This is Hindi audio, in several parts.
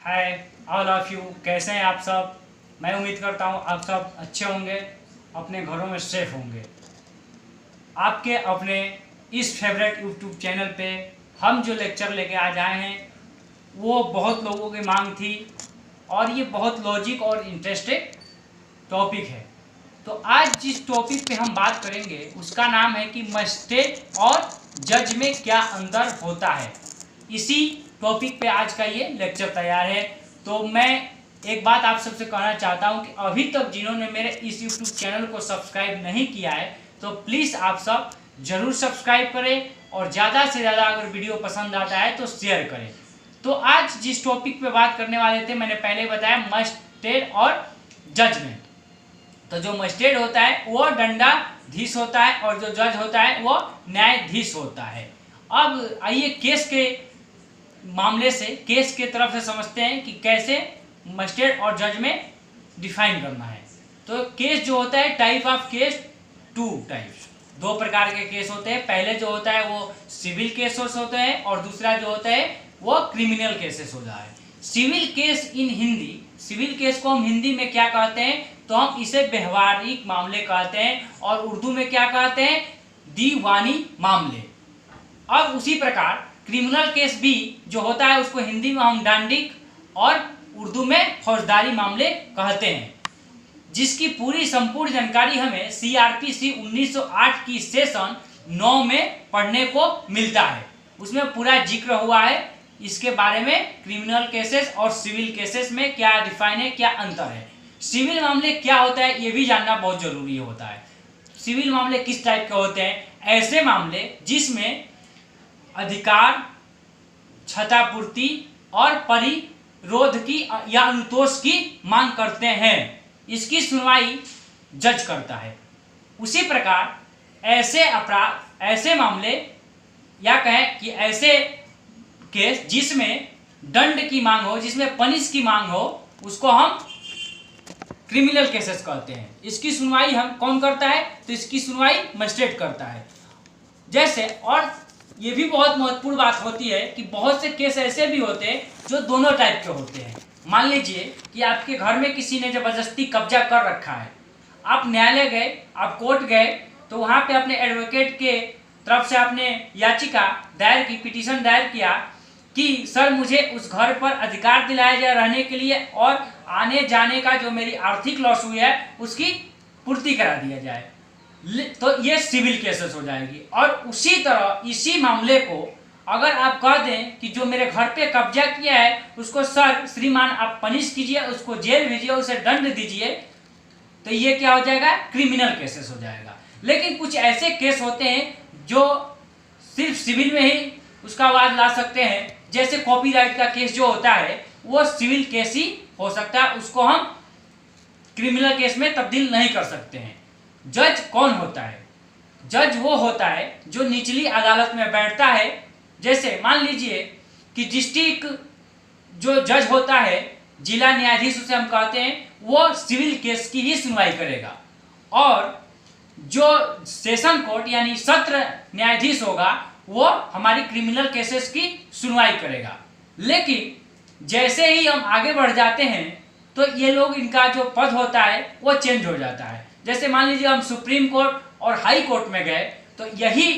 हाय ऑल ऑफ यू, कैसे हैं आप सब। मैं उम्मीद करता हूँ आप सब अच्छे होंगे, अपने घरों में सेफ होंगे। आपके अपने इस फेवरेट यूट्यूब चैनल पे हम जो लेक्चर लेके आज आए हैं वो बहुत लोगों की मांग थी और ये बहुत लॉजिक और इंटरेस्टिंग टॉपिक है। तो आज जिस टॉपिक पे हम बात करेंगे उसका नाम है कि मजिस्ट्रेट और जज में क्या अंतर होता है। इसी टॉपिक पे आज का ये लेक्चर तैयार है। तो मैं एक बात आप सबसे कहना चाहता हूं कि अभी तक जिन्होंने मेरे इस यूट्यूब चैनल को सब्सक्राइब नहीं किया है तो प्लीज़ आप सब ज़रूर सब्सक्राइब करें और ज़्यादा से ज़्यादा अगर वीडियो पसंद आता है तो शेयर करें। तो आज जिस टॉपिक पे बात करने वाले थे मैंने पहले बताया मजिस्ट्रेट और जज में। तो जो मजिस्ट्रेट होता है वो दंडाधीश होता है और जो जज होता है वो न्यायाधीश होता है। अब आइए केस के मामले से, केस के तरफ से समझते हैं कि कैसे मजिस्ट्रेट और जज में डिफाइन करना है। तो केस जो होता है, type of case, two types, दो प्रकार के केस होते हैं। पहले जो होता है वो सिविल केसेस होते हैं और दूसरा जो होता है वो क्रिमिनल केसेस होता है। Civil case in Hindi, civil case को हम हिंदी में क्या कहते हैं तो हम इसे व्यवहारिक मामले कहते हैं और उर्दू में क्या कहते हैं, दीवानी मामले। अब उसी प्रकार क्रिमिनल केस भी जो होता है उसको हिंदी में हम डांडिक और उर्दू में फौजदारी मामले कहते हैं, जिसकी पूरी संपूर्ण जानकारी हमें CRPC 1908 की सेशन 9 में पढ़ने को मिलता है। उसमें पूरा जिक्र हुआ है इसके बारे में, क्रिमिनल केसेस और सिविल केसेस में क्या डिफाइन है, क्या अंतर है। सिविल मामले क्या होता है ये भी जानना बहुत जरूरी होता है। सिविल मामले किस टाइप के होते हैं, ऐसे मामले जिसमें अधिकार, क्षतापूर्ति और परिरोध की या अनुतोष की मांग करते हैं, इसकी सुनवाई जज करता है। उसी प्रकार ऐसे अपराध, ऐसे मामले या कहें कि ऐसे केस जिसमें दंड की मांग हो, जिसमें पनिश की मांग हो, उसको हम क्रिमिनल केसेस कहते हैं। इसकी सुनवाई हम कौन करता है तो इसकी सुनवाई मजिस्ट्रेट करता है। जैसे, और ये भी बहुत महत्वपूर्ण बात होती है कि बहुत से केस ऐसे भी होते हैं जो दोनों टाइप के होते हैं। मान लीजिए कि आपके घर में किसी ने जबरदस्ती कब्जा कर रखा है, आप न्यायालय गए, आप कोर्ट गए, तो वहाँ पे अपने एडवोकेट के तरफ से आपने याचिका दायर की, पिटीशन दायर किया कि सर मुझे उस घर पर अधिकार दिलाया जाए रहने के लिए और आने जाने का जो मेरी आर्थिक लॉस हुई है उसकी पूर्ति करा दिया जाए। तो ये सिविल केसेस हो जाएगी। और उसी तरह इसी मामले को अगर आप कह दें कि जो मेरे घर पे कब्जा किया है उसको सर श्रीमान आप पनिश कीजिए, उसको जेल भेजिए, उसे दंड दीजिए, तो ये क्या हो जाएगा, क्रिमिनल केसेस हो जाएगा। लेकिन कुछ ऐसे केस होते हैं जो सिर्फ सिविल में ही उसका आवाज ला सकते हैं। जैसे कॉपीराइट का केस जो होता है वो सिविल केस ही हो सकता है, उसको हम क्रिमिनल केस में तब्दील नहीं कर सकते हैं। जज कौन होता है, जज वो होता है जो निचली अदालत में बैठता है। जैसे मान लीजिए कि डिस्ट्रिक्ट जो जज होता है, जिला न्यायाधीश उसे हम कहते हैं, वो सिविल केस की ही सुनवाई करेगा और जो सेशन कोर्ट यानी सत्र न्यायाधीश होगा वो हमारी क्रिमिनल केसेस की सुनवाई करेगा। लेकिन जैसे ही हम आगे बढ़ जाते हैं तो ये लोग, इनका जो पद होता है वो चेंज हो जाता है। जैसे मान लीजिए हम सुप्रीम कोर्ट और हाई कोर्ट में गए तो यही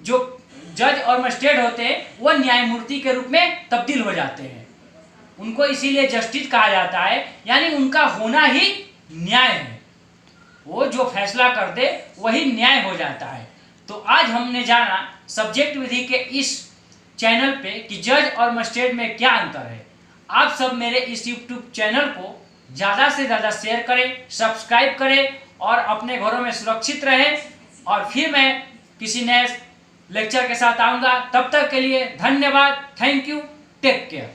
जो जज और मजिस्ट्रेट होते हैं वो न्यायमूर्ति के रूप में तब्दील हो जाते हैं। उनको इसीलिए जस्टिस कहा जाता है, यानी उनका होना ही न्याय है। वो जो फैसला कर दे वही न्याय हो जाता है। तो आज हमने जाना सब्जेक्ट विधि के इस चैनल पे कि जज और मजिस्ट्रेट में क्या अंतर है। आप सब मेरे इस यूट्यूब चैनल को ज़्यादा से ज़्यादा शेयर करें, सब्सक्राइब करें और अपने घरों में सुरक्षित रहें। और फिर मैं किसी नए लेक्चर के साथ आऊँगा। तब तक के लिए धन्यवाद, थैंक यू, टेक केयर।